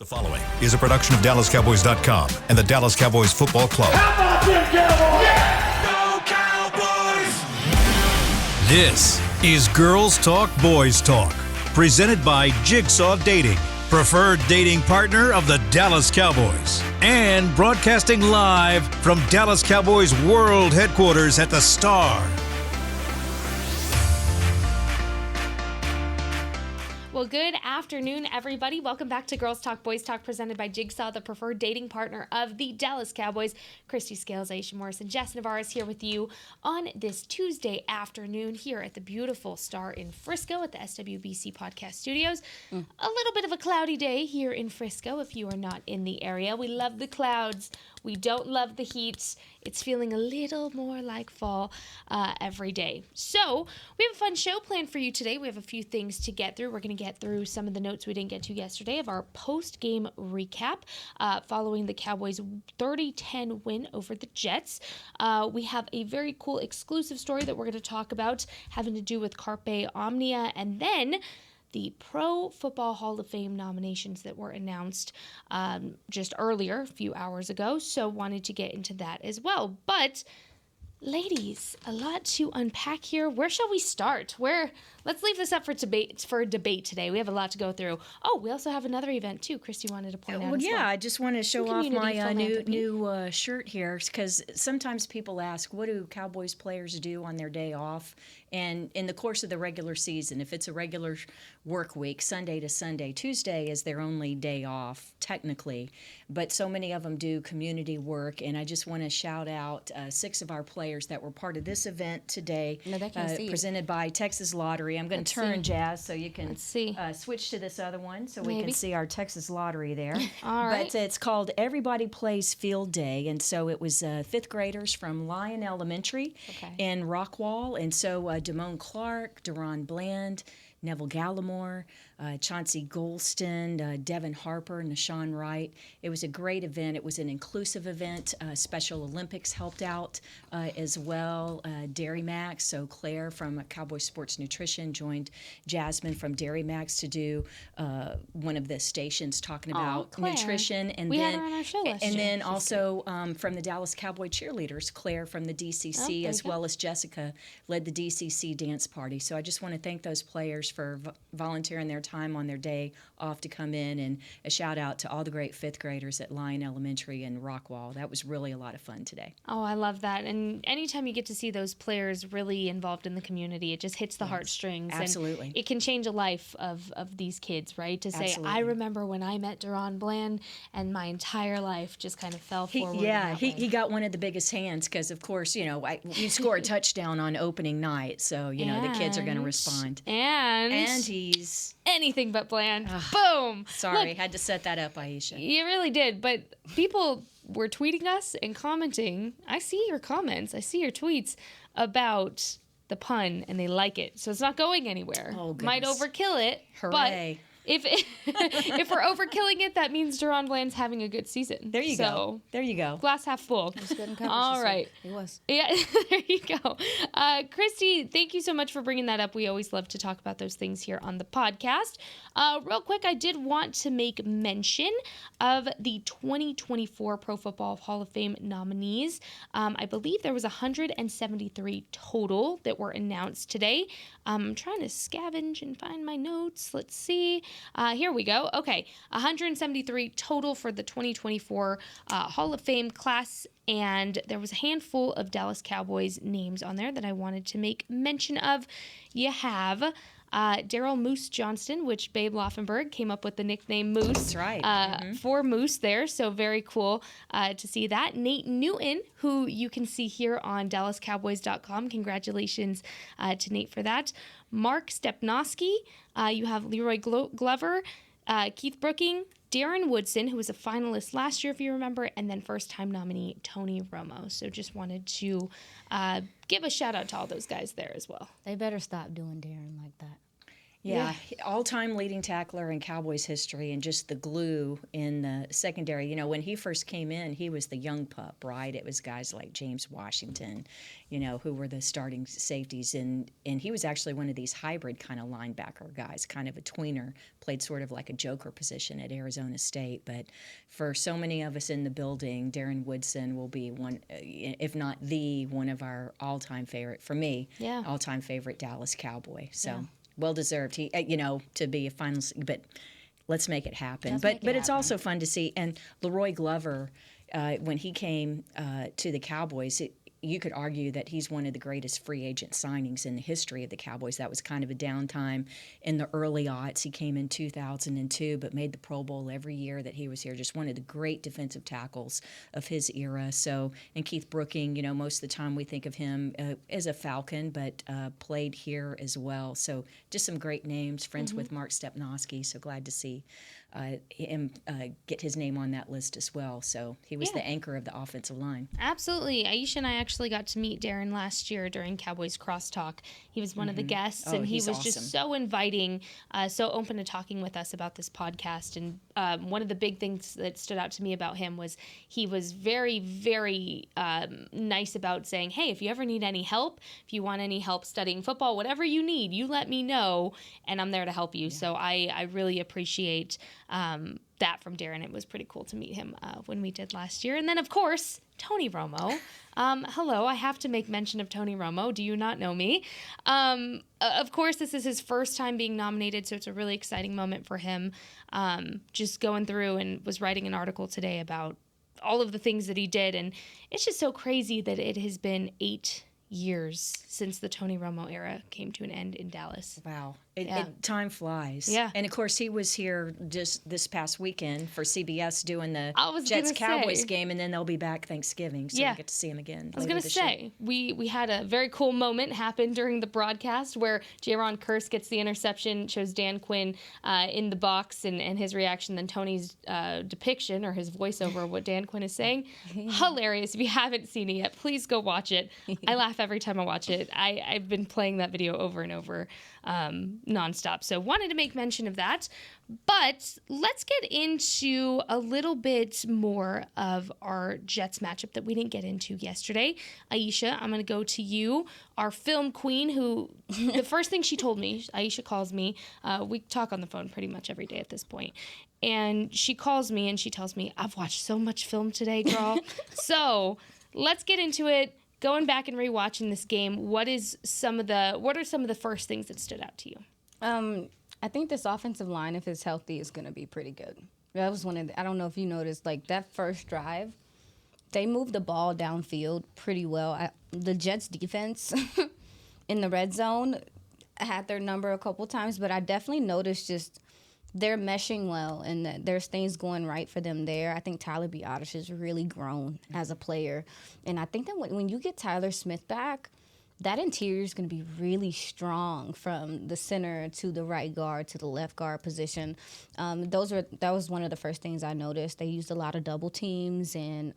The following is a production of DallasCowboys.com and the Dallas Cowboys Football Club. How about them Cowboys? Go Cowboys! This is Girls Talk, Boys Talk, presented by Jigsaw Dating, preferred dating partner of the Dallas Cowboys, and broadcasting live from Dallas Cowboys World Headquarters at the Star. Well, good afternoon, everybody. Welcome back to Girls Talk, Boys Talk, presented by Jigsaw, the preferred dating partner of the Dallas Cowboys. Christy Scales, Aisha Morris, and Jess Navarro here with you on this Tuesday afternoon here at the beautiful Star in Frisco at the SWBC Podcast Studios. A little bit of a cloudy day here in Frisco if you are not in the area. We love the clouds. We don't love the heat. It's feeling a little more like fall every day. So we have a fun show planned for you today. We have a few things to get through. We're going to get through some of the notes we didn't get to yesterday of our post-game recap following the Cowboys' 30-10 win over the Jets. We have a very cool exclusive story that we're going to talk about having to do with Carpe Omnia, and then the Pro Football Hall of Fame nominations that were announced just earlier, a few hours ago. So wanted to get into that as well. But ladies, a lot to unpack here. Where shall we start? Let's leave this up for debate today. We have a lot to go through. Oh, we also have another event too. Christy wanted to point out. Well, yeah, I just want to show off my new shirt here, because sometimes people ask, what do Cowboys players do on their day off? And in the course of the regular season, if it's a regular work week, Sunday to Sunday, Tuesday is their only day off, technically. But so many of them do community work, and I just want to shout out 6 of our players that were part of this event today, presented by Texas Lottery. I'm going to turn, Jazz, so you can switch to this other one so we can see our Texas Lottery there. All right. But it's called Everybody Plays Field Day, and so it was 5th graders from Lyon Elementary in Rockwall, and so Damone Clark, Deron Bland, Neville Gallimore, Chauncey Golston, Devin Harper, Nashawn Wright. It was a great event. It was an inclusive event. Special Olympics helped out as well. Dairy Max, so Claire from Cowboy Sports Nutrition joined Jasmine from Dairy Max to do one of the stations talking about nutrition. And we then, had her on our show last year. And then also from the Dallas Cowboy cheerleaders, Claire from the DCC, as well as Jessica led the DCC dance party. So I just want to thank those players for volunteering their time on their day off to come in, and a shout out to all the great 5th graders at Lyon Elementary and Rockwall. That was really a lot of fun today. Oh, I love that. And anytime you get to see those players really involved in the community, it just hits the heartstrings. Absolutely. And it can change a life of these kids, right? To say, Absolutely. I remember when I met Deron Bland and my entire life just kind of fell forward. He got one of the biggest hands because, of course, you score a touchdown on opening night, so, the kids are going to respond. And he's anything but bland. Boom. Sorry, Look, had to set that up, Aisha. You really did, but people were tweeting us and commenting. I see your comments. I see your tweets about the pun, and they like it. So it's not going anywhere. Oh, goodness. Might overkill it. Hooray. But if we're overkilling it, that means Deron Bland's having a good season. There you go. There you go. Glass half full. He was good in coverage. All right. He was. Yeah, there you go. Christy, thank you so much for bringing that up. We always love to talk about those things here on the podcast. Real quick, I did want to make mention of the 2024 Pro Football Hall of Fame nominees. I believe there was 173 total that were announced today. I'm trying to scavenge and find my notes. Let's see. Here we go. Okay, 173 total for the 2024 Hall of Fame class, and there was a handful of Dallas Cowboys names on there that I wanted to make mention of. You have Daryl Moose Johnston, which Babe Laufenberg came up with the nickname Moose. That's right. For Moose there, so very cool to see that. Nate Newton, who you can see here on DallasCowboys.com. Congratulations to Nate for that. Mark Stepnoski. You have Leroy Glover, Keith Brooking, Darren Woodson, who was a finalist last year, if you remember, and then first-time nominee Tony Romo. So just wanted to give a shout-out to all those guys there as well. They better stop doing Darren like that. Yeah, all-time leading tackler in Cowboys history and just the glue in the secondary. You know, when he first came in, he was the young pup, right? It was guys like James Washington, you know, who were the starting safeties. And he was actually one of these hybrid kind of linebacker guys, kind of a tweener, played sort of like a joker position at Arizona State. But for so many of us in the building, Darren Woodson will be one, if not the one of our all-time favorite, for me, all-time favorite Dallas Cowboy. So well deserved. He, you know, to be a finalist, but let's make it happen. But it's also fun to see. And Leroy Glover, when he came to the Cowboys, you could argue that he's one of the greatest free agent signings in the history of the Cowboys. That was kind of a downtime in the early aughts. He came in 2002, but made the Pro Bowl every year that he was here. Just one of the great defensive tackles of his era. So, and Keith Brooking, you know, most of the time we think of him as a Falcon, but played here as well. So just some great names, friends with Mark Stepnoski. So glad to see him get his name on that list as well. So he was the anchor of the offensive line. Absolutely. Aisha and I actually got to meet Darren last year during Cowboys Crosstalk. He was one of the guests, and he was awesome. Just so inviting, so open to talking with us about this podcast. And one of the big things that stood out to me about him was he was very, very nice about saying, hey, if you ever need any help, if you want any help studying football, whatever you need, you let me know, and I'm there to help you. Yeah. So I really appreciate that from Darren. It was pretty cool to meet him when we did last year. And then, of course, Tony Romo. Hello, I have to make mention of Tony Romo. Do you not know me? Of course, this is his first time being nominated, so it's a really exciting moment for him. Just going through and was writing an article today about all of the things that he did, and it's just so crazy that it has been 8 years since the Tony Romo era came to an end in Dallas. Wow. Time flies. Yeah. And, of course, he was here just this past weekend for CBS doing the Jets-Cowboys game, and then they'll be back Thanksgiving, so we'll get to see him again. I was going to say, we had a very cool moment happen during the broadcast where Jaron Kearse gets the interception, shows Dan Quinn in the box and his reaction, then Tony's depiction or his voiceover of what Dan Quinn is saying. Hilarious. If you haven't seen it yet, please go watch it. I laugh every time I watch it. I've been playing that video over and over nonstop. So wanted to make mention of that. But let's get into a little bit more of our Jets matchup that we didn't get into yesterday. Aisha, I'm going to go to you, our film queen, who the first thing she told me, Aisha calls me, we talk on the phone pretty much every day at this point. And she calls me and she tells me, I've watched so much film today, girl. So let's get into it. Going back and rewatching this game, what are some of the first things that stood out to you? I think this offensive line, if it's healthy, is going to be pretty good. That was I don't know if you noticed, like that first drive, they moved the ball downfield pretty well. The Jets defense in the red zone had their number a couple times, but I definitely noticed just they're meshing well and that there's things going right for them there. I think Tyler Biadasz has really grown as a player. And I think that when you get Tyler Smith back, that interior is going to be really strong from the center to the right guard to the left guard position. That was one of the first things I noticed. They used a lot of double teams and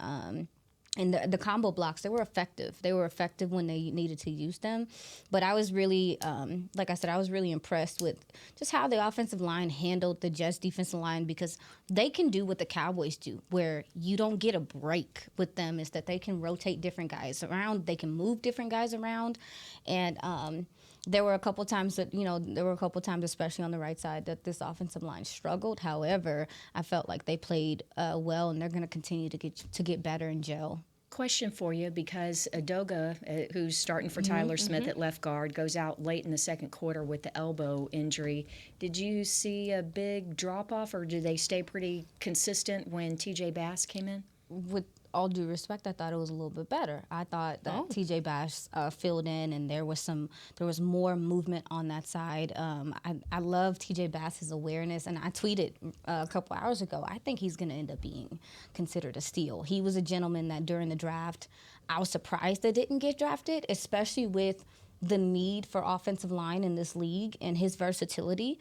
the combo blocks, they were effective. They were effective when they needed to use them. But I was really, like I said, I was really impressed with just how the offensive line handled the Jets defensive line, because they can do what the Cowboys do, where you don't get a break with them, is that they can rotate different guys around. They can move different guys around. And there were a couple times that, especially on the right side, that this offensive line struggled. However, I felt like they played well, and they're going to continue to get better and gel. Question for you, because Adoga, who's starting for Tyler Smith at left guard, goes out late in the second quarter with the elbow injury. Did you see a big drop-off, or did they stay pretty consistent when T.J. Bass came in? With all due respect, I thought it was a little bit better. I thought that T.J. Bass filled in, and there was more movement on that side. I love T.J. Bass's awareness, and I tweeted a couple hours ago, I think he's going to end up being considered a steal. He was a gentleman that during the draft, I was surprised that didn't get drafted, especially with the need for offensive line in this league and his versatility.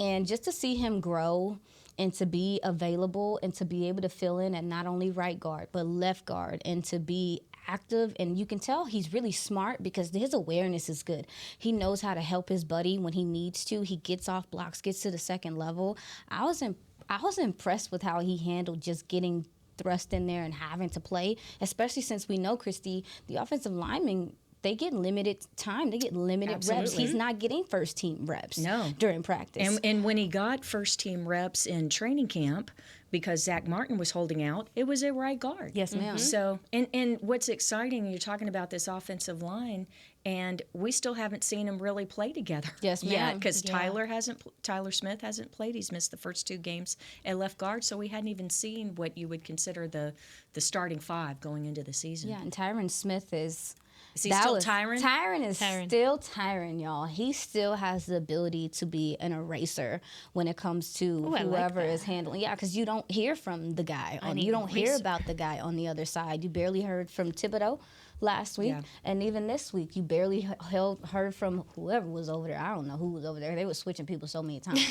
And just to see him grow and to be available and to be able to fill in at not only right guard but left guard, and to be active, and you can tell he's really smart because his awareness is good. He knows how to help his buddy when he needs to. He gets off blocks, gets to the second level. I was impressed with how he handled just getting thrust in there and having to play, especially since we know, Christy, the offensive linemen, they get limited time. They get limited reps. He's not getting first-team reps during practice. And when he got first-team reps in training camp, because Zach Martin was holding out, it was a right guard. Yes, ma'am. So, and what's exciting, you're talking about this offensive line, and we still haven't seen them really play together. Yes, ma'am. Yet, because Tyler Smith hasn't played. He's missed the first 2 games at left guard, so we hadn't even seen what you would consider the starting 5 going into the season. Yeah, and Tyron Smith is... Is he still Tyron? Tyron is still Tyron, y'all. He still has the ability to be an eraser when it comes to whoever is handling. Yeah, because you don't hear from the guy. You don't hear about the guy on the other side. You barely heard from Thibodeau last week, and even this week, you barely heard from whoever was over there. I don't know who was over there. They were switching people so many times.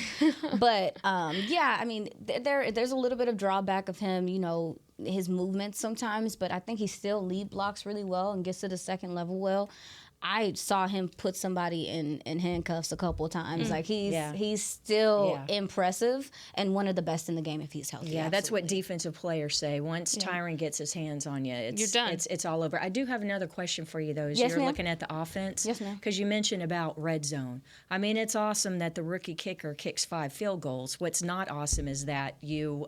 But, yeah, I mean, there's a little bit of drawback of him, you know, his movements sometimes, but I think he still lead blocks really well and gets to the second level well. I saw him put somebody in handcuffs a couple of times. Like he's still impressive and one of the best in the game if he's healthy. Yeah, that's what defensive players say. Once Tyron gets his hands on you, you're done. It's all over. I do have another question for you though. As you're looking at the offense, yes, ma'am. Because you mentioned about red zone. I mean, it's awesome that the rookie kicker kicks 5 field goals. What's not awesome is that you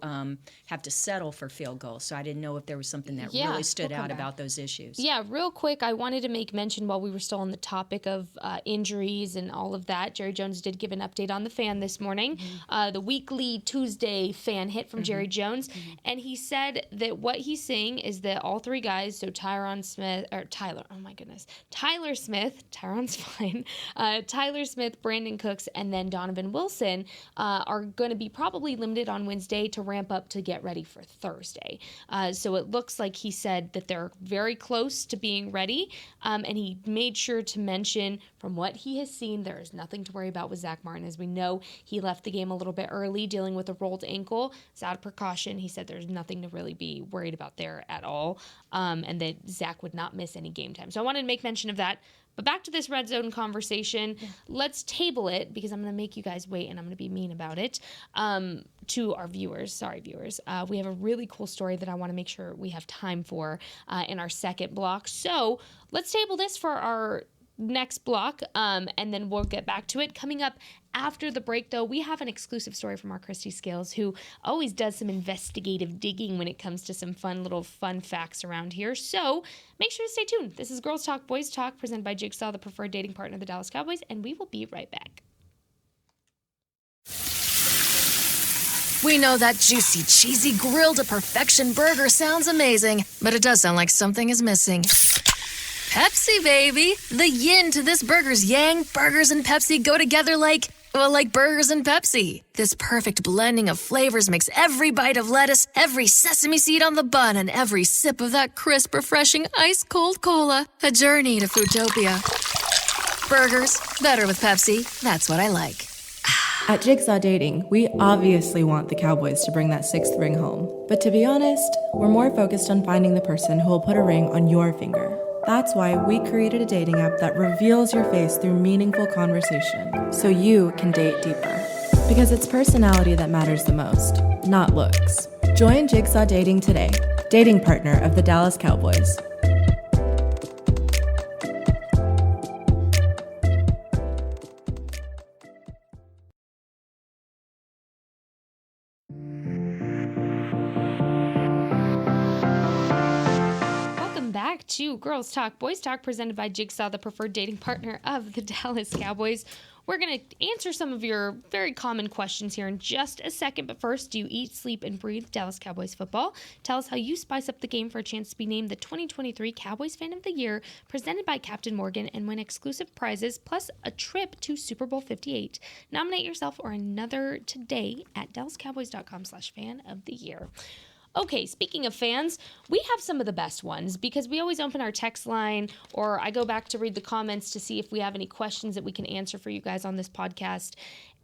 have to settle for field goals. So I didn't know if there was something that really stood out about those issues. Yeah, real quick, I wanted to make mention while we were still on the topic of injuries and all of that. Jerry Jones did give an update on the fan this morning, the weekly Tuesday fan hit from Jerry Jones, and he said that what he's saying is that all 3 guys, so Tyler Smith, Tyron's fine, Tyler Smith, Brandon Cooks, and then Donovan Wilson are going to be probably limited on Wednesday to ramp up to get ready for Thursday. So it looks like he said that they're very close to being ready, and he made sure to mention from what he has seen, there is nothing to worry about with Zach Martin. As we know, he left the game a little bit early dealing with a rolled ankle. It's out of precaution. He said there's nothing to really be worried about there at all, and that Zach would not miss any game time. So I wanted to make mention of that. But back to this red zone conversation, let's table it because I'm going to make you guys wait and I'm going to be mean about it to our viewers. Sorry, viewers. We have a really cool story that I want to make sure we have time for in our second block. So let's table this for our next block, and then we'll get back to it. Coming up after the break, though, we have an exclusive story from our Christy Scales, who always does some investigative digging when it comes to some fun facts around here. So make sure to stay tuned. This is Girls Talk, Boys Talk, presented by Jigsaw, the preferred dating partner of the Dallas Cowboys, and we will be right back. We know that juicy, cheesy, grilled to perfection burger sounds amazing, but it does sound like something is missing. Pepsi, baby! The yin to this burger's yang. Burgers and Pepsi go together like burgers and Pepsi. This perfect blending of flavors makes every bite of lettuce, every sesame seed on the bun, and every sip of that crisp, refreshing, ice-cold cola a journey to Foodtopia. Burgers, better with Pepsi. That's what I like. At Jigsaw Dating, we obviously want the Cowboys to bring that 6th ring home. But to be honest, we're more focused on finding the person who will put a ring on your finger. That's why we created a dating app that reveals your face through meaningful conversation, so you can date deeper. Because it's personality that matters the most, not looks. Join Jigsaw Dating today, dating partner of the Dallas Cowboys. To Girls Talk, Boys Talk, presented by Jigsaw, the preferred dating partner of the Dallas Cowboys. We're going to answer some of your very common questions here in just a second, but first, do you eat, sleep, and breathe Dallas Cowboys football? Tell us how you spice up the game for a chance to be named the 2023 Cowboys Fan of the Year, presented by Captain Morgan, and win exclusive prizes, plus a trip to Super Bowl 58. Nominate yourself or another today at DallasCowboys.com/fan of the year. Okay, speaking of fans, we have some of the best ones because we always open our text line, or I go back to read the comments to see if we have any questions that we can answer for you guys on this podcast.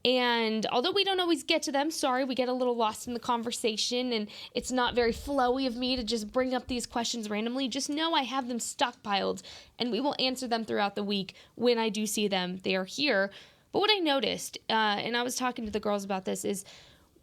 And although we don't always get to them, sorry, we get a little lost in the conversation, and it's not very flowy of me to just bring up these questions randomly. Just know I have them stockpiled, and we will answer them throughout the week when I do see them. They are here. But what I noticed, and I was talking to the girls about this, is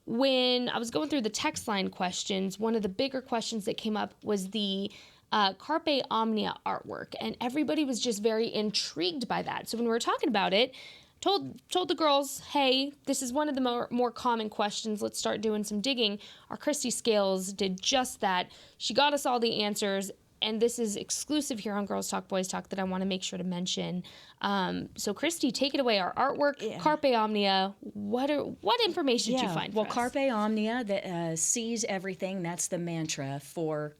when I was going through the text line questions, one of the bigger questions that came up was the Carpe Omnia artwork, and everybody was just very intrigued by that. So when we were talking about it, told the girls, hey, this is one of the more common questions. Let's start doing some digging. Our Christy Scales did just that. She got us all the answers, and this is exclusive here on Girls Talk, Boys Talk that I want to make sure to mention. So Christy, take it away. Our artwork, Carpe Omnia. What information did you find for us? Carpe Omnia that sees everything. That's the mantra for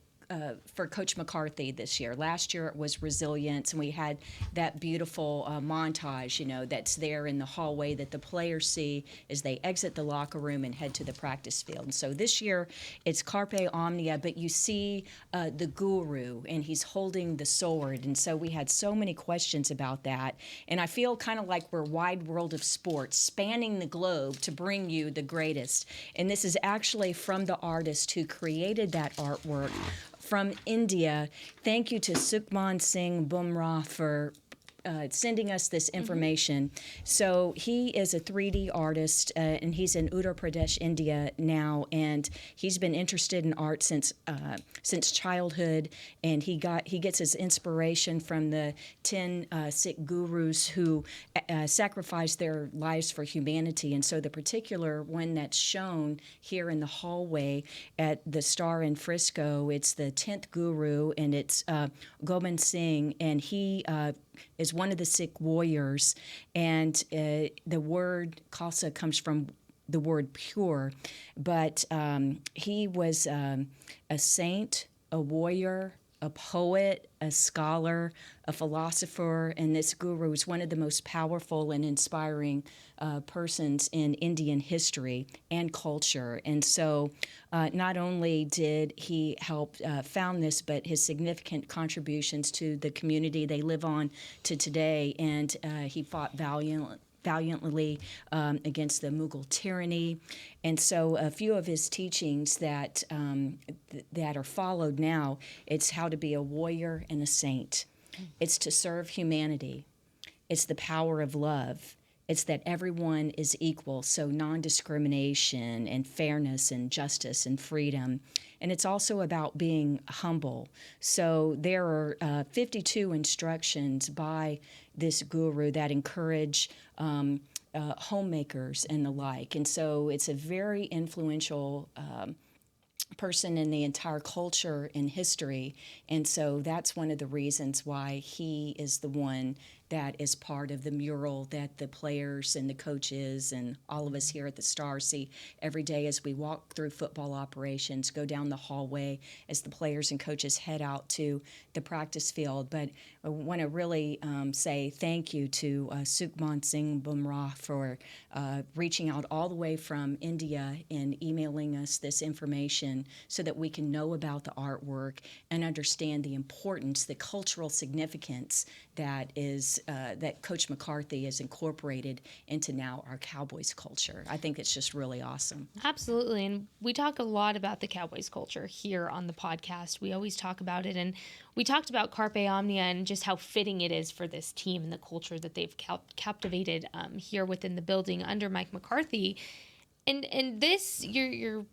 Coach McCarthy this year. Last year it was resilience, and we had that beautiful montage, that's there in the hallway that the players see as they exit the locker room and head to the practice field. And so this year it's Carpe Omnia, but you see the guru, and he's holding the sword. And so we had so many questions about that. And I feel kind of like we're Wide World of Sports, spanning the globe to bring you the greatest. And this is actually from the artist who created that artwork from India. Thank you to Sukhman Singh Bumrah for sending us this information. So he is a 3D artist, and he's in Uttar Pradesh, India now, and he's been interested in art since childhood. And he gets his inspiration from the 10 Sikh gurus who sacrificed their lives for humanity. And so the particular one that's shown here in the hallway at the Star in Frisco, it's the 10th guru, and it's Gobind Singh, and he is one of the Sikh warriors, and the word Khalsa comes from the word pure, but he was a saint, a warrior, a poet, a scholar, a philosopher, and this guru is one of the most powerful and inspiring persons in Indian history and culture. And so not only did he help found this, but his significant contributions to the community they live on to today, and he fought valiantly against the Mughal tyranny. And so a few of his teachings that are followed now, it's how to be a warrior and a saint. It's to serve humanity. It's the power of love. It's that everyone is equal, so non-discrimination and fairness and justice and freedom. And it's also about being humble. So there are 52 instructions by this guru that encourage homemakers and the like. And so it's a very influential person in the entire culture and history. And so that's one of the reasons why he is the one that is part of the mural that the players and the coaches and all of us here at the Star see every day as we walk through football operations, go down the hallway as the players and coaches head out to the practice field. But I want to really say thank you to Sukhman Singh Bumrah for reaching out all the way from India and emailing us this information so that we can know about the artwork and understand the importance, the cultural significance that is that Coach McCarthy has incorporated into now our Cowboys culture. I think it's just really awesome. Absolutely. And we talk a lot about the Cowboys culture here on the podcast. We always talk about it. And we talked about Carpe Omnia and just how fitting it is for this team and the culture that they've captivated here within the building under Mike McCarthy. And this, you're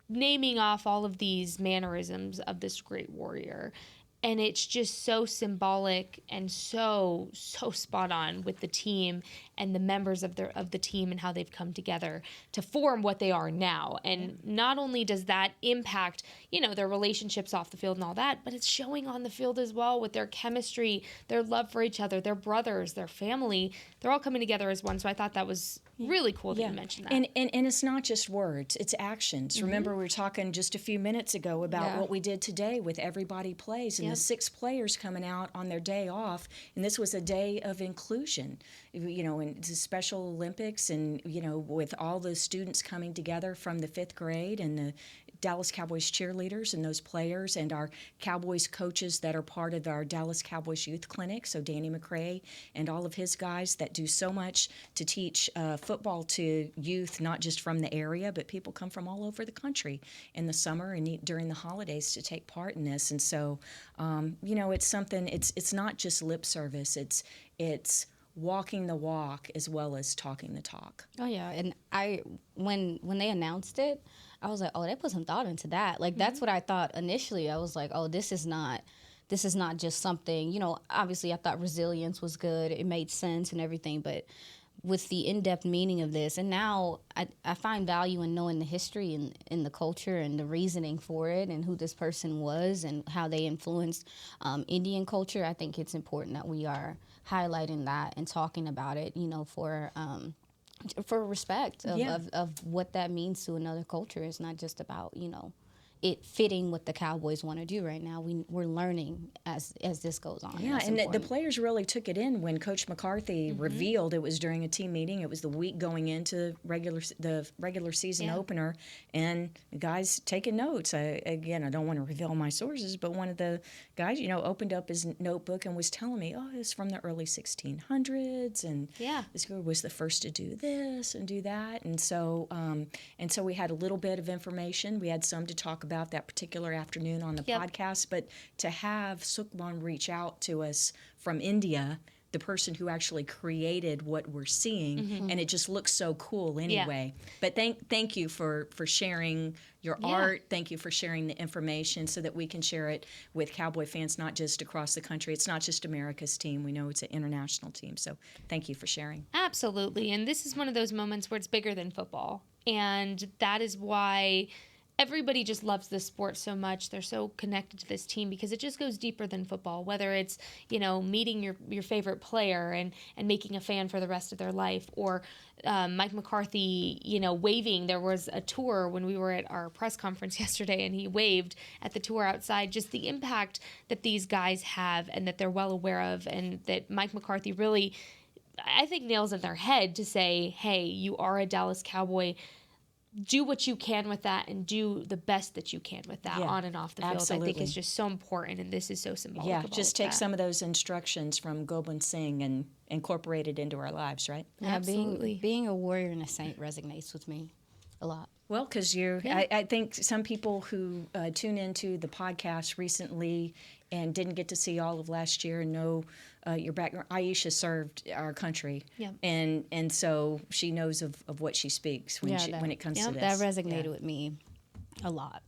naming off all of these mannerisms of this great warrior. And it's just so symbolic and so spot on with the team and the members of the team and how they've come together to form what they are now. And not only does that impact, their relationships off the field and all that, but it's showing on the field as well with their chemistry, their love for each other, their brothers, their family. They're all coming together as one. So I thought that was really cool that you mentioned that. And it's not just words, it's actions. Mm-hmm. Remember, we were talking just a few minutes ago about what we did today with Everybody Plays and the 6 players coming out on their day off. And this was a day of inclusion, and it's a Special Olympics, and, with all the students coming together from the 5th grade and the Dallas Cowboys cheerleaders and those players and our Cowboys coaches that are part of our Dallas Cowboys Youth Clinic. So Danny McCrae and all of his guys that do so much to teach football to youth, not just from the area, but people come from all over the country in the summer and during the holidays to take part in this. And so, it's something. It's not just lip service. It's walking the walk as well as talking the talk. Oh yeah, and when they announced it, I was like, oh, they put some thought into that. Like that's what I thought initially. I was like, oh, this is not just something. Obviously I thought resilience was good. It made sense and everything, but with the in-depth meaning of this, and now I find value in knowing the history and in the culture and the reasoning for it and who this person was and how they influenced Indian culture. I think it's important that we are highlighting that and talking about it, for respect of what that means to another culture. It's not just about, it fitting what the Cowboys want to do right now. We're learning as this goes on. Yeah, and the players really took it in when Coach McCarthy revealed it was during a team meeting. It was the week going into the regular season opener, and the guys taking notes. I don't want to reveal my sources, but one of the guys, opened up his notebook and was telling me, oh, it's from the early 1600s, and this girl was the first to do this and do that, and so we had a little bit of information. We had some to talk about that particular afternoon on the podcast, but to have Sukhman reach out to us from India, the person who actually created what we're seeing, and it just looks so cool anyway. But thank you for sharing your art. Thank you for sharing the information so that we can share it with Cowboy fans, not just across the country. It's not just America's team. We know it's an international team. So thank you for sharing. Absolutely. And this is one of those moments where it's bigger than football. And that is why everybody just loves this sport so much. They're so connected to this team because it just goes deeper than football, whether it's, meeting your favorite player and making a fan for the rest of their life, or Mike McCarthy, waving. There was a tour when we were at our press conference yesterday, and he waved at the tour outside. Just the impact that these guys have and that they're well aware of, and that Mike McCarthy really, I think, nails in their head to say, hey, you are a Dallas Cowboy. Do what you can with that and do the best that you can with that on and off the field. Absolutely. I think is just so important, and this is so symbolic. Yeah, just take some of those instructions from Gobind Singh and incorporate it into our lives, right? Yeah, absolutely. Being a warrior and a saint resonates with me a lot. Well, because I think some people who tune into the podcast recently and didn't get to see all of last year and know your background. Aisha served our country, and so she knows of what she speaks when it comes to this. That resonated with me a lot.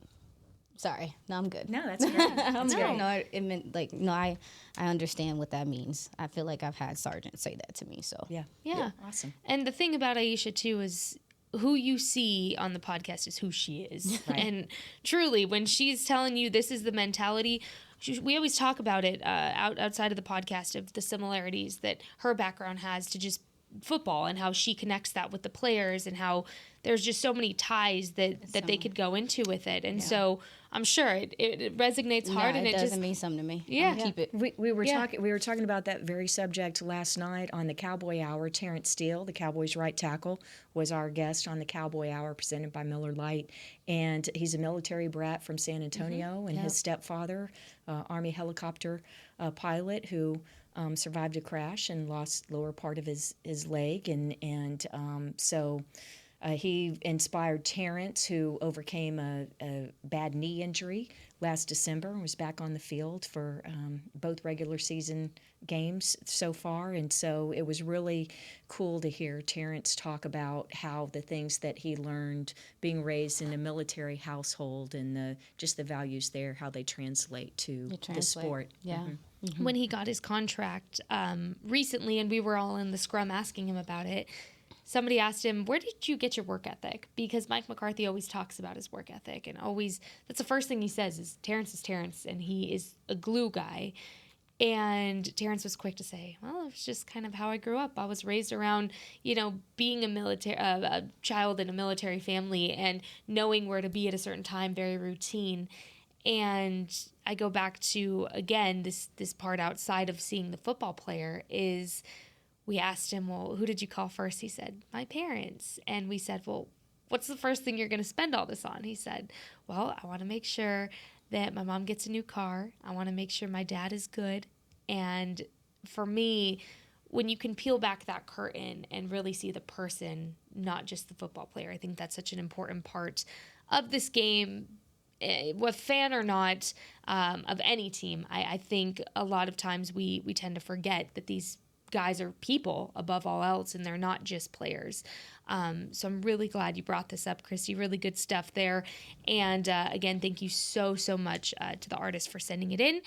Sorry, no, I'm good. No, that's great. That's great. No, it meant I understand what that means. I feel like I've had sergeants say that to me. So yeah, awesome. And the thing about Aisha too is, who you see on the podcast is who she is. Right. And truly, when she's telling you this is the mentality, we always talk about it outside of the podcast, of the similarities that her background has to just football and how she connects that with the players, and how there's just so many ties that they could go into with it. And so I'm sure it resonates hard, and it doesn't just mean something to me. Yeah. Keep it. We were talking about that very subject last night on the Cowboy Hour. Terrence Steele, the Cowboys' right tackle, was our guest on the Cowboy Hour presented by Miller Lite, and he's a military brat from San Antonio, and his stepfather, Army helicopter pilot who survived a crash and lost lower part of his leg, and so. He inspired Terrence, who overcame a bad knee injury last December and was back on the field for both regular season games so far. And so it was really cool to hear Terrence talk about how the things that he learned being raised in a military household and just the values there, how they translate to the sport. Yeah. Mm-hmm. Mm-hmm. When he got his contract recently, and we were all in the scrum asking him about it, somebody asked him, where did you get your work ethic? Because Mike McCarthy always talks about his work ethic, and always, that's the first thing he says is Terrence, and he is a glue guy. And Terrence was quick to say, well, it's just kind of how I grew up. I was raised around, being a child in a military family and knowing where to be at a certain time, very routine. And I go back to, again, this part outside of seeing the football player is, we asked him, well, who did you call first? He said, my parents. And we said, well, what's the first thing you're going to spend all this on? He said, well, I want to make sure that my mom gets a new car. I want to make sure my dad is good. And for me, when you can peel back that curtain and really see the person, not just the football player, I think that's such an important part of this game, with fan or not, of any team. I think a lot of times we tend to forget that these guys are people above all else, and they're not just players. So I'm really glad you brought this up, Christy. Really good stuff there. And again, thank you so much to the artist for sending it in.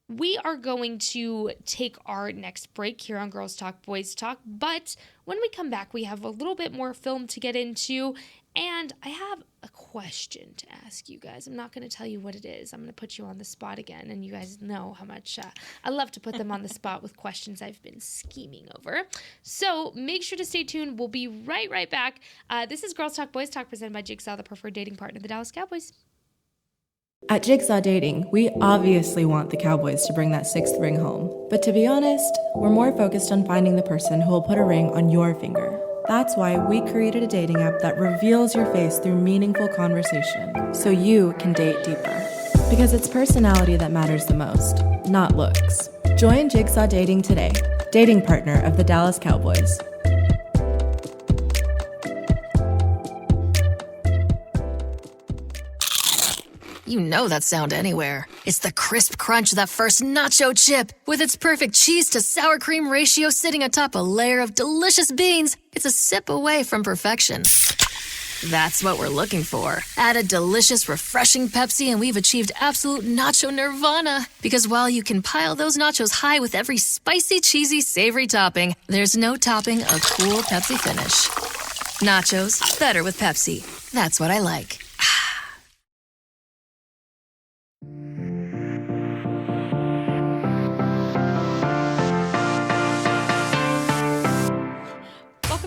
We are going to take our next break here on Girls Talk, Boys Talk. But when we come back, we have a little bit more film to get into. And I have a question to ask you guys. I'm not going to tell you what it is. I'm going to put you on the spot again. And you guys know how much I love to put them on the spot with questions I've been scheming over. So make sure to stay tuned. We'll be right back. This is Girls Talk, Boys Talk, presented by Jigsaw, the preferred dating partner of the Dallas Cowboys. At Jigsaw Dating, we obviously want the Cowboys to bring that sixth ring home. But to be honest, we're more focused on finding the person who will put a ring on your finger. That's why we created a dating app that reveals your face through meaningful conversation, so you can date deeper. Because it's personality that matters the most, not looks. Join Jigsaw Dating today, dating partner of the Dallas Cowboys. You know that sound anywhere. It's the crisp crunch of that first nacho chip. With its perfect cheese to sour cream ratio sitting atop a layer of delicious beans, it's a sip away from perfection. That's what we're looking for. Add a delicious, refreshing Pepsi and we've achieved absolute nacho nirvana. Because while you can pile those nachos high with every spicy, cheesy, savory topping, there's no topping a cool Pepsi finish. Nachos, better with Pepsi. That's what I like.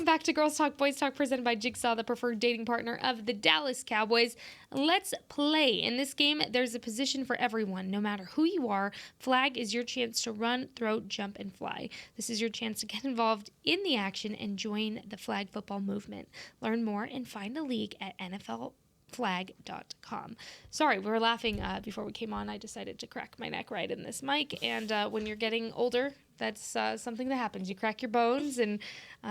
Back to Girls Talk, Boys Talk, presented by Jigsaw, the preferred dating partner of the Dallas Cowboys. Let's play. In this game, there's a position for everyone. No matter who you are, flag is your chance to run, throw, jump, and fly. This is your chance to get involved in the action and join the flag football movement. Learn more and find a league at NFLflag.com. Sorry, we were laughing before we came on. I decided to crack my neck right in this mic, and when you're getting older, that's something that happens. You crack your bones, and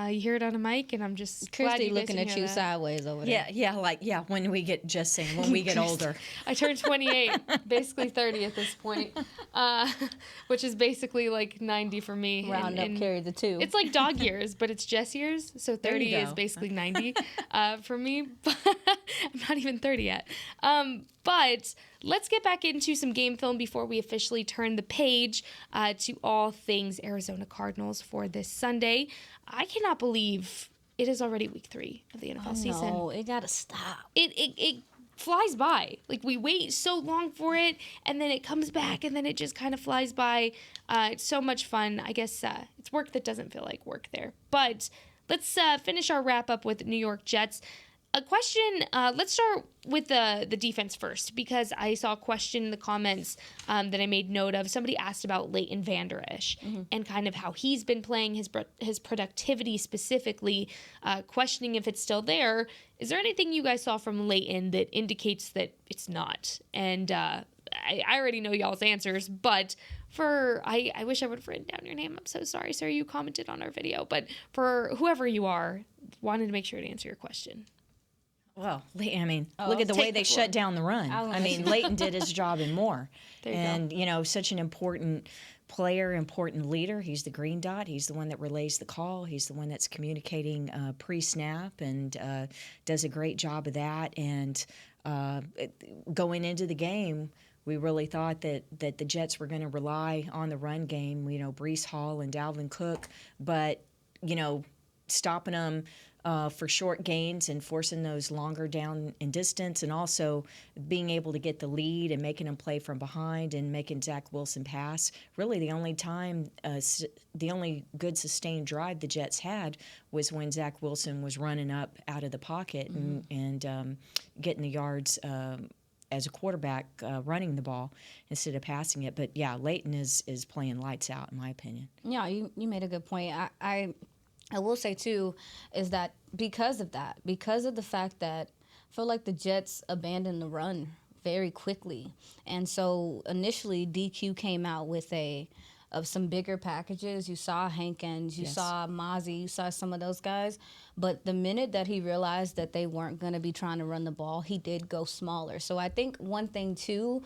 you hear it on a mic, and I'm just Christy looking at you sideways over there. Yeah, when we get, just saying, when we get older. I turned 28, basically 30 at this point, which is basically like 90 for me. Round up, carry the two. It's like dog years, but it's Jess years, so 30 is basically 90 for me. But I'm not even 30 yet. But let's get back into some game film before we officially turn the page to all things Arizona Cardinals for this Sunday. I cannot believe it is already week 3 of the NFL season. No, it gotta stop. It flies by. Like, we wait so long for it, and then it comes back, and then it just kind of flies by. It's so much fun. I guess it's work that doesn't feel like work there. But let's finish our wrap up with New York Jets. A question, let's start with the defense first, because I saw a question in the comments that I made note of. Somebody asked about Leighton Vander Esch and kind of how he's been playing, his productivity specifically, questioning if it's still there. Is there anything you guys saw from Leighton that indicates that it's not? And I already know y'all's answers, but I wish I would have written down your name. I'm so sorry, sir. You commented on our video. But for whoever you are, wanted to make sure to answer your question. Well, I mean, look at the way they shut down the run. I mean, Leighton did his job and more. And, you know, such an important player, important leader. He's the green dot. He's the one that relays the call. He's the one that's communicating pre-snap and does a great job of that. And going into the game, we really thought that the Jets were going to rely on the run game, you know, Breece Hall and Dalvin Cook. But, you know, stopping them for short gains and forcing those longer down in distance, and also being able to get the lead and making them play from behind and making Zach Wilson pass. Really, the only time, the only good sustained drive the Jets had was when Zach Wilson was running up out of the pocket and getting the yards as a quarterback running the ball instead of passing it. But, yeah, Leighton is playing lights out, in my opinion. Yeah, you made a good point. I will say too is that because of the fact that I feel like the Jets abandoned the run very quickly, and so initially DQ came out with of some bigger packages. You saw Hankins, you saw Mozzie, you saw some of those guys. But the minute that he realized that they weren't going to be trying to run the ball, he did go smaller. So I think one thing too,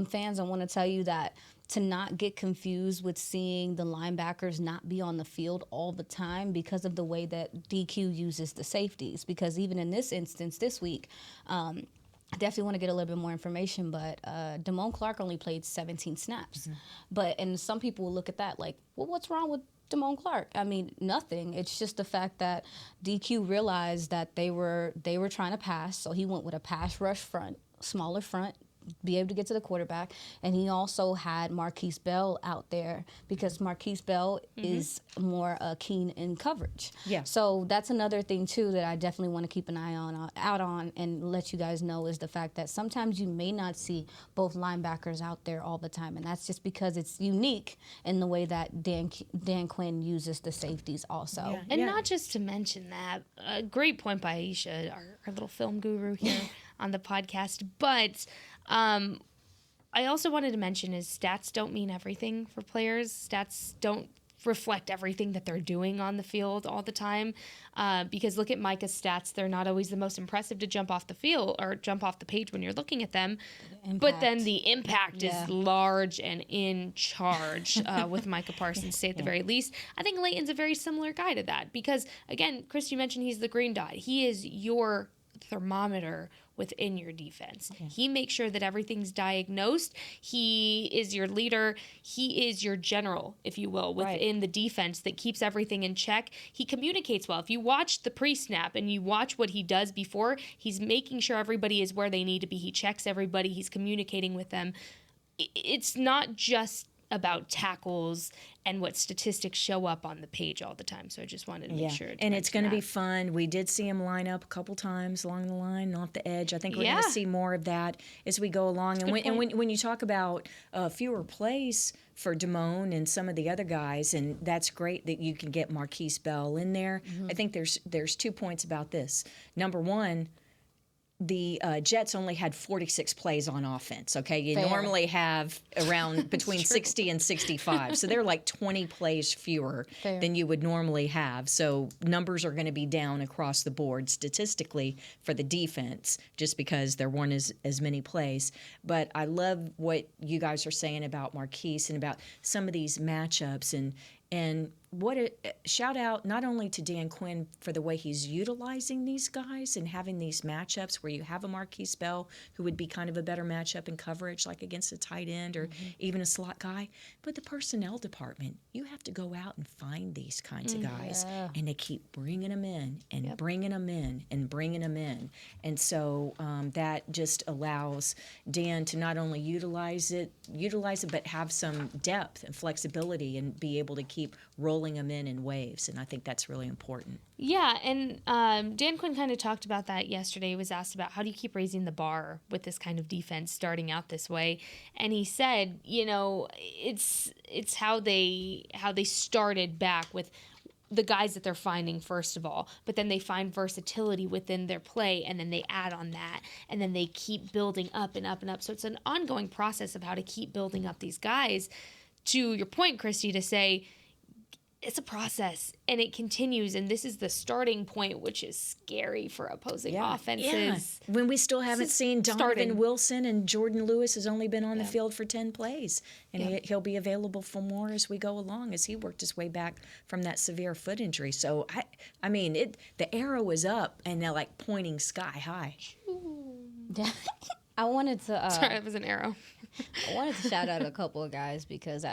fans, I want to tell you that to not get confused with seeing the linebackers not be on the field all the time because of the way that DQ uses the safeties. Because even in this instance this week, I definitely want to get a little bit more information, but Damone Clark only played 17 snaps. And some people will look at that like, well, what's wrong with Damone Clark? I mean, nothing. It's just the fact that DQ realized that they were trying to pass, so he went with a pass rush front, smaller front, be able to get to the quarterback. And he also had Marquise Bell out there because Marquise Bell is more keen in coverage. Yeah. So that's another thing too that I definitely want to keep an eye out on and let you guys know is the fact that sometimes you may not see both linebackers out there all the time, and that's just because it's unique in the way that Dan Quinn uses the safeties also. Yeah. And not just to mention that, a great point by Aisha, our little film guru here on the podcast. But I also wanted to mention is stats don't mean everything for players. Stats don't reflect everything that they're doing on the field all the time. Because look at Micah's stats. They're not always the most impressive to jump off the field or jump off the page when you're looking at them. But then the impact is large and in charge with Micah Parsons, to say at the very least. I think Leighton's a very similar guy to that because, again, Chris, you mentioned he's the green dot. He is your thermometer within your defense. He makes sure that everything's diagnosed. He is your leader. He is your general, if you will, within the defense that keeps everything in check. He communicates well. If you watch the pre-snap and you watch what he does before, he's making sure everybody is where they need to be. He checks everybody. He's communicating with them. It's not just about tackles and what statistics show up on the page all the time. So I just wanted to make sure. And it's going to be fun. We did see him line up a couple times along the line, off the edge. I think we're going to see more of that as we go along. And when you talk about fewer plays for Damone and some of the other guys, and that's great that you can get Marquise Bell in there. I think there's 2 points about this. Number one, the Jets only had 46 plays on offense, okay? You normally have around between 60 and 65. So they're like 20 plays fewer than you would normally have. So numbers are going to be down across the board statistically for the defense just because there weren't as many plays. But I love what you guys are saying about Marquise and about some of these matchups and what a shout out not only to Dan Quinn for the way he's utilizing these guys and having these matchups where you have a Marquise Bell who would be kind of a better matchup in coverage like against a tight end or even a slot guy, but the personnel department, you have to go out and find these kinds of guys and they keep bringing them in and bringing them in and bringing them in. And so that just allows Dan to not only utilize it but have some depth and flexibility and be able to keep rolling them in waves, and I think that's really important. Yeah, and Dan Quinn kind of talked about that yesterday. He was asked about how do you keep raising the bar with this kind of defense starting out this way, and he said, it's how they started back with the guys that they're finding first of all, but then they find versatility within their play, and then they add on that, and then they keep building up and up and up. So it's an ongoing process of how to keep building up these guys. To your point, Christy, to say it's a process and it continues, and this is the starting point, which is scary for opposing offenses. Yeah. When we still haven't seen Donovan Wilson and Jordan Lewis has only been on the field for 10 plays, and he'll be available for more as we go along as he worked his way back from that severe foot injury. So I mean, the arrow is up and they're like pointing sky high. I wanted to. Sorry, that was an arrow. I wanted to shout out a couple of guys because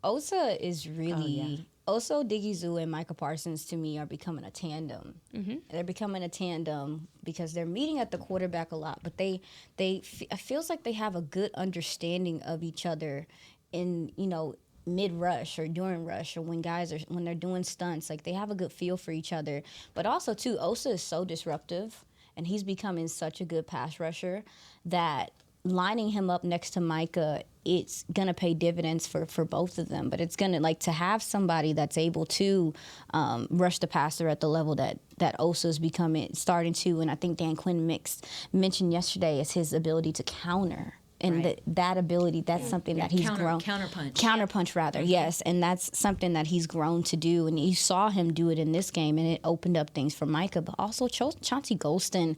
Osa is really Oso Digizoo and Micah Parsons to me are becoming a tandem. They're becoming a tandem because they're meeting at the quarterback a lot, but it feels like they have a good understanding of each other in mid rush or during rush or when they're doing stunts. Like they have a good feel for each other, but also too Osa is so disruptive and he's becoming such a good pass rusher that lining him up next to Micah, it's going to pay dividends for both of them. But it's going to, like, to have somebody that's able to rush the passer at the level that Osa's starting to, and I think Dan Quinn mentioned yesterday, is his ability to counter. And that ability, that's something that he's grown. Counterpunch, rather, yes. And that's something that he's grown to do. And you saw him do it in this game, and it opened up things for Micah. But also, Chauncey Golston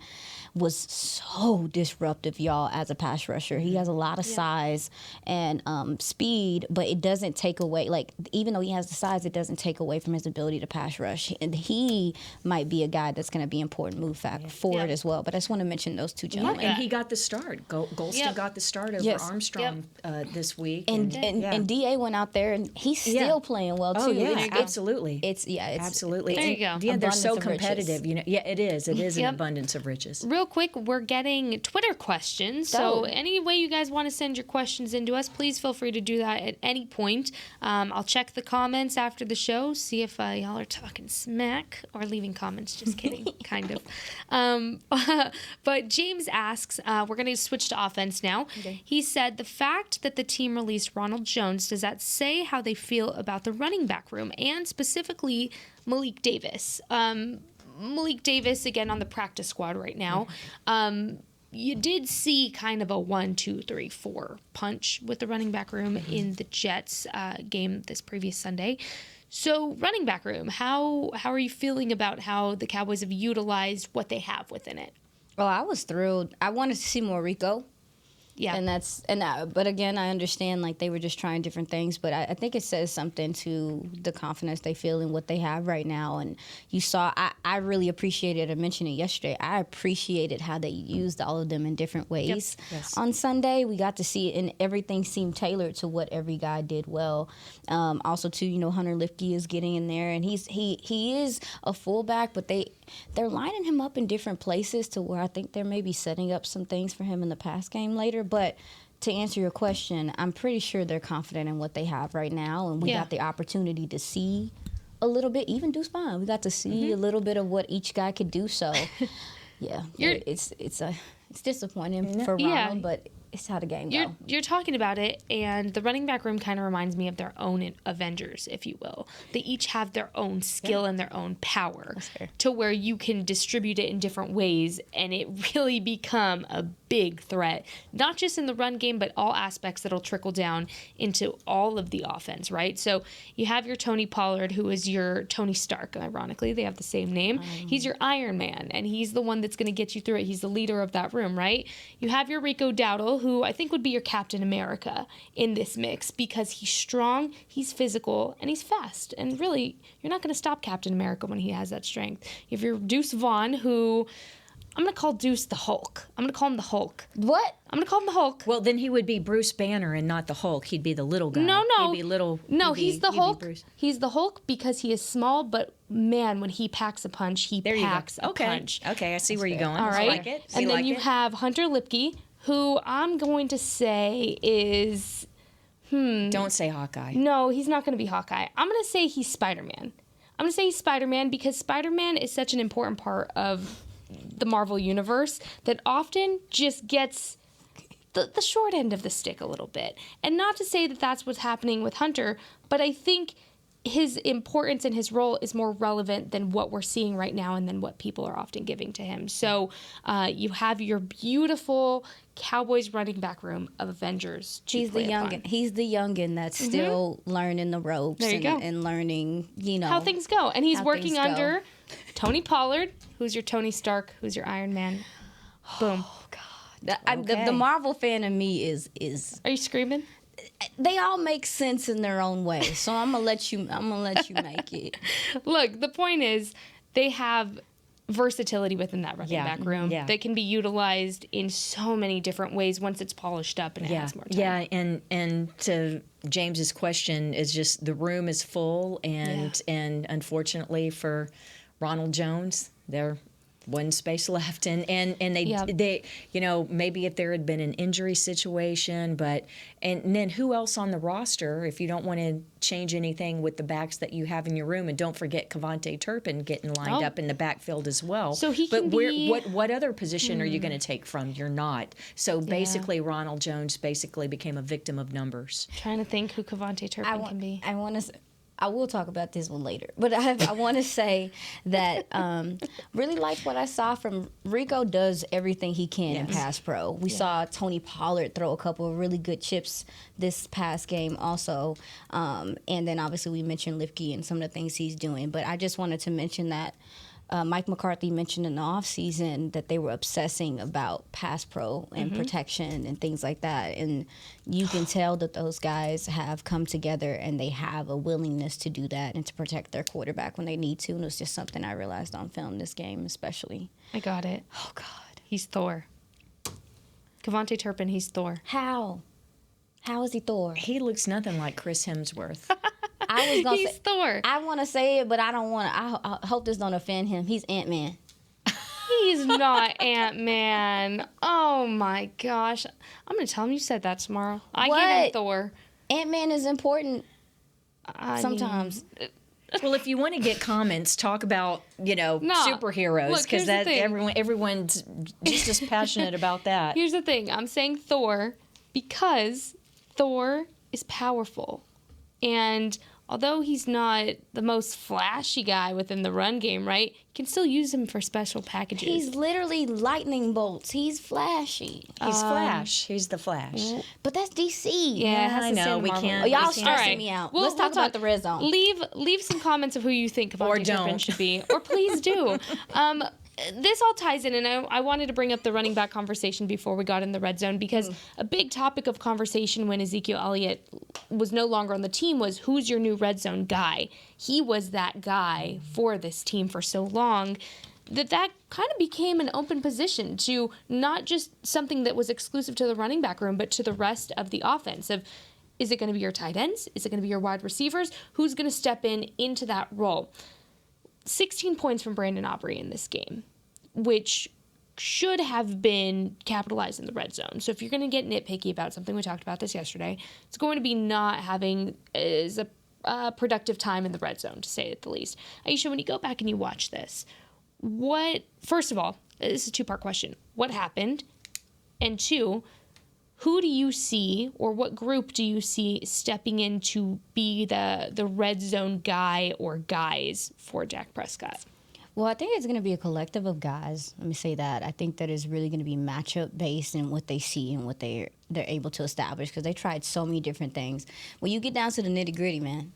was so disruptive, y'all, as a pass rusher. He has a lot of size and speed, but it doesn't take away, like, even though he has the size, it doesn't take away from his ability to pass rush. And he might be a guy that's going to be important move forward as well. But I just want to mention those two gentlemen. And he got the start. Golston got the start over Armstrong this week. And DA went out there, and he's still playing well, too. Oh, yeah, absolutely. It's absolutely. There you go. Yeah, they're so Abundance of competitive. riches. You know, it is an abundance of riches. Real quick, we're getting Twitter questions. So any way you guys want to send your questions into us, please feel free to do that at any point. I'll check the comments after the show, see if y'all are talking smack or leaving comments. Just kidding, kind of. But James asks, we're going to switch to offense now. Okay. He said, the fact that the team released Ronald Jones, does that say how they feel about the running back room and specifically Malik Davis? Malik Davis, again, on the practice squad right now. You did see kind of a 1, 2, 3, 4 punch with the running back room in the Jets game this previous Sunday. So, running back room, how are you feeling about how the Cowboys have utilized what they have within it? Well, I was thrilled. I wanted to see more Rico. Yeah. But again, I understand, like, they were just trying different things, but I think it says something to the confidence they feel in what they have right now. And you saw, I really appreciated, I mentioned it yesterday, I appreciated how they used all of them in different ways. Yep. Yes. On Sunday, we got to see it, and everything seemed tailored to what every guy did well. Also, too, Hunter Lipke is getting in there, and he is a fullback, but they're lining him up in different places to where I think they're maybe setting up some things for him in the pass game later. But to answer your question, I'm pretty sure they're confident in what they have right now, and we got the opportunity to see a little bit, even Deuce Vaughn. We got to see a little bit of what each guy could do. So, it's disappointing for Ronald, but it's how the game goes. You're talking about it, and the running back room kind of reminds me of their own Avengers, if you will. They each have their own skill and their own power to where you can distribute it in different ways, and it really become a big threat, not just in the run game, but all aspects that'll trickle down into all of the offense, right? So you have your Tony Pollard, who is your Tony Stark, ironically. They have the same name. He's your Iron Man, and he's the one that's going to get you through it. He's the leader of that room, right? You have your Rico Dowdle, who I think would be your Captain America in this mix because he's strong, he's physical, and he's fast. And really, you're not going to stop Captain America when he has that strength. You have your Deuce Vaughn, who I'm going to call Deuce the Hulk. I'm going to call him the Hulk. What? I'm going to call him the Hulk. Well, then he would be Bruce Banner and not the Hulk. He'd be the little guy. No. He'd be little. No, he's the Hulk. He's the Hulk because he is small, but man, when he packs a punch, he packs a punch. Okay, I see where you're going. All right. I like it. And then you have Hunter Lipke, who I'm going to say is... Don't say Hawkeye. No, he's not going to be Hawkeye. I'm going to say he's Spider-Man. I'm going to say he's Spider-Man because Spider-Man is such an important part of the Marvel Universe that often just gets the short end of the stick a little bit. And not to say that that's what's happening with Hunter, but I think his importance and his role is more relevant than what we're seeing right now and than what people are often giving to him. So you have your beautiful Cowboys running back room of Avengers. He's the youngin that's still learning the ropes and learning, how things go. And he's working under Tony Pollard, who's your Tony Stark, who's your Iron Man. Boom. Oh God. The Marvel fan in me is. Are you screaming? They all make sense in their own way, so I'm gonna let you make it. Look, the point is they have versatility within that running back room. Yeah. They can be utilized in so many different ways once it's polished up and it has more time. Yeah, and to James's question is just the room is full, and unfortunately for Ronald Jones, they're one space left, and they maybe if there had been an injury situation, and then who else on the roster if you don't want to change anything with the backs that you have in your room, and don't forget Cavante Turpin getting lined up in the backfield as well. So he can what other position are you going to take from? You're not. So basically, Ronald Jones basically became a victim of numbers. Trying to think who Cavante Turpin can be. I will talk about this one later, but I want to say that really liked what I saw from Rico. Does everything he can in pass pro. We saw Tony Pollard throw a couple of really good chips this past game also, and then obviously we mentioned Lipke and some of the things he's doing. But I just wanted to mention that Mike McCarthy mentioned in the offseason that they were obsessing about pass pro and protection and things like that. And you can tell that those guys have come together and they have a willingness to do that and to protect their quarterback when they need to. And it was just something I realized on film this game especially. I got it. Oh, God. He's Thor. Cavante Turpin, he's Thor. How? How is he Thor? He looks nothing like Chris Hemsworth. I was gonna He's say, Thor. I want to say it, but I don't want to. I hope this don't offend him. He's Ant-Man. He's not Ant-Man. Oh, my gosh. I'm going to tell him you said that tomorrow. I give him Thor. Ant-Man is important sometimes. Well, if you want to get comments, talk about superheroes, because everyone's just as passionate about that. Here's the thing. I'm saying Thor because Thor is powerful. And although he's not the most flashy guy within the run game, right? You can still use him for special packages. He's literally lightning bolts. He's flashy. He's Flash. He's the Flash. But that's DC. Yeah, I know. We can't. Oh, y'all stressing me out. Let's talk about the red zone. Leave some comments of who you think Cavante Turpin should be. Or please do. This all ties in, and I wanted to bring up the running back conversation before we got in the red zone, because a big topic of conversation when Ezekiel Elliott was no longer on the team was, who's your new red zone guy? He was that guy for this team for so long that kind of became an open position to not just something that was exclusive to the running back room, but to the rest of the offense. Is it going to be your tight ends? Is it going to be your wide receivers? Who's going to step into that role? 16 points from Brandon Aubrey in this game, which should have been capitalized in the red zone. So if you're going to get nitpicky about something, we talked about this yesterday, it's going to be not having as a productive time in the red zone, to say it the least. Aisha, when you go back and you watch this, first of all, this is a two-part question. What happened? And two, who do you see, or what group do you see stepping in to be the red zone guy or guys for Dak Prescott? Well, I think it's going to be a collective of guys. Let me say that. I think that is really going to be matchup based in what they see and what they're able to establish, because they tried so many different things. When you get down to the nitty gritty, man,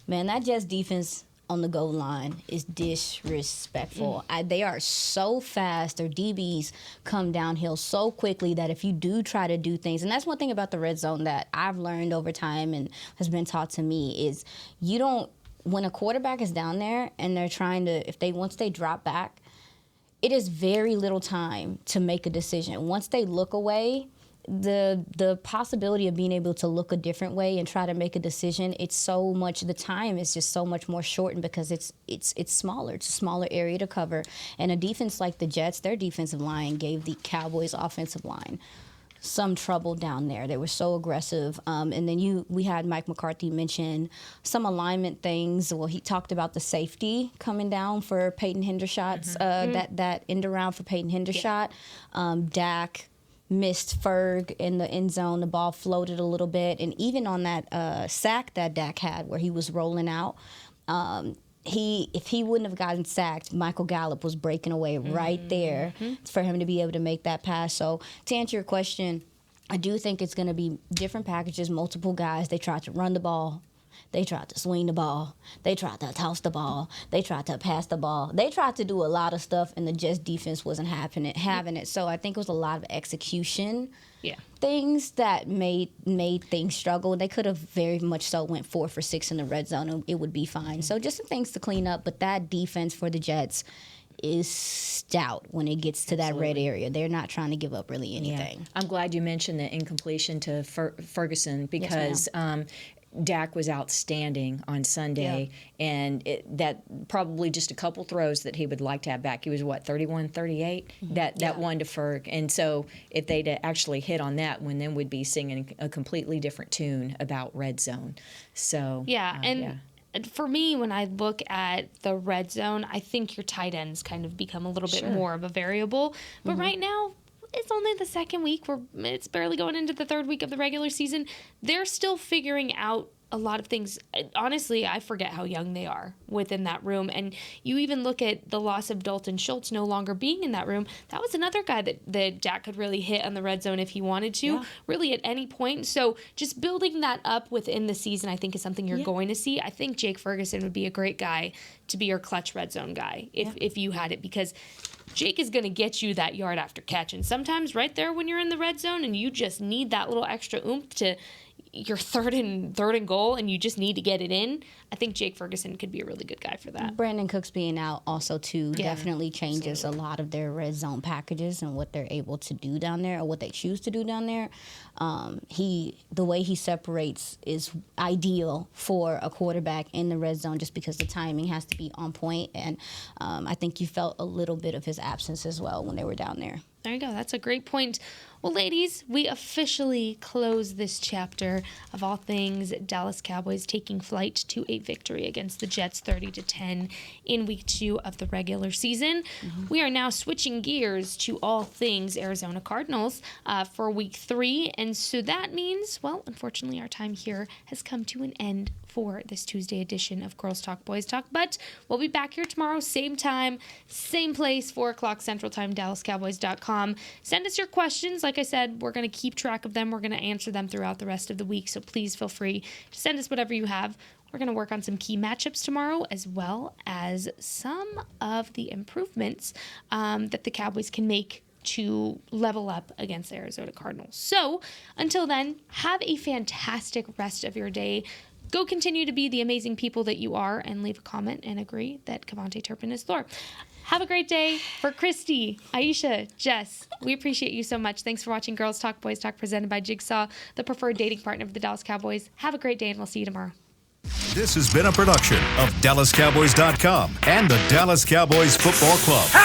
that Jets defense on the goal line is disrespectful. They are so fast. Their DBs come downhill so quickly that if you do try to do things, and that's one thing about the red zone that I've learned over time and has been taught to me, is when a quarterback is down there and they're trying to, once they drop back, it is very little time to make a decision. Once they look away, the possibility of being able to look a different way and try to make a decision, the time is just so much more shortened because it's smaller. It's a smaller area to cover. And a defense like the Jets, their defensive line gave the Cowboys offensive line some trouble down there. They were so aggressive. And then we had Mike McCarthy mention some alignment things. Well, he talked about the safety coming down for Peyton Hendershot's, that end around for Peyton Hendershot. Dak missed Ferg in the end zone. The ball floated a little bit. And even on that sack that Dak had where he was rolling out, if he wouldn't have gotten sacked, Michael Gallup was breaking away right there for him to be able to make that pass. So to answer your question, I do think it's going to be different packages, multiple guys. They tried to run the ball. They tried to swing the ball. They tried to toss the ball. They tried to pass the ball. They tried to do a lot of stuff, and the Jets defense wasn't having it. So I think it was a lot of execution things that made things struggle. They could have very much so went 4 for 6 in the red zone, and it would be fine. So just some things to clean up. But that defense for the Jets is stout when it gets to that red area. They're not trying to give up really anything. I'm glad you mentioned the incompletion to Ferguson, because Dak was outstanding on Sunday, and that probably just a couple throws that he would like to have back. He was, 31, 38? That one to Ferg. And so if they'd actually hit on that one, then we'd be singing a completely different tune about red zone. So for me, when I look at the red zone, I think your tight ends kind of become a little bit more of a variable. But right now, it's only the second week. It's barely going into the third week of the regular season. They're still figuring out a lot of things. Honestly, I forget how young they are within that room. And you even look at the loss of Dalton Schultz no longer being in that room. That was another guy that Dak could really hit on the red zone if he wanted to, really at any point. So just building that up within the season, I think, is something you're going to see. I think Jake Ferguson would be a great guy to be your clutch red zone guy if you had it, because Jake is going to get you that yard after catch. And sometimes right there when you're in the red zone and you just need that little extra oomph to your third and goal and you just need to get it in, I think Jake Ferguson could be a really good guy for that. Brandon Cooks being out also too definitely changes a lot of their red zone packages and what they're able to do down there, or what they choose to do down there. The way he separates is ideal for a quarterback in the red zone, just because the timing has to be on point. And I think you felt a little bit of his absence as well when they were down there. There you go. That's a great point. Well, ladies, we officially close this chapter of all things Dallas Cowboys taking flight to a victory against the Jets 30-10 in week 2 of the regular season. We are now switching gears to all things Arizona Cardinals for week 3. And so that means, well, unfortunately, our time here has come to an end for this Tuesday edition of Girls Talk, Boys Talk. But we'll be back here tomorrow, same time, same place, 4 o'clock Central Time, DallasCowboys.com. Send us your questions. Like I said, we're going to keep track of them. We're going to answer them throughout the rest of the week. So please feel free to send us whatever you have. We're going to work on some key matchups tomorrow, as well as some of the improvements that the Cowboys can make to level up against the Arizona Cardinals. So until then, have a fantastic rest of your day. Go continue to be the amazing people that you are, and leave a comment and agree that Cavante Turpin is Thor. Have a great day. For Christy, Aisha, Jess, we appreciate you so much. Thanks for watching Girls Talk, Boys Talk, presented by Jigsaw, the preferred dating partner of the Dallas Cowboys. Have a great day, and we'll see you tomorrow. This has been a production of DallasCowboys.com and the Dallas Cowboys Football Club.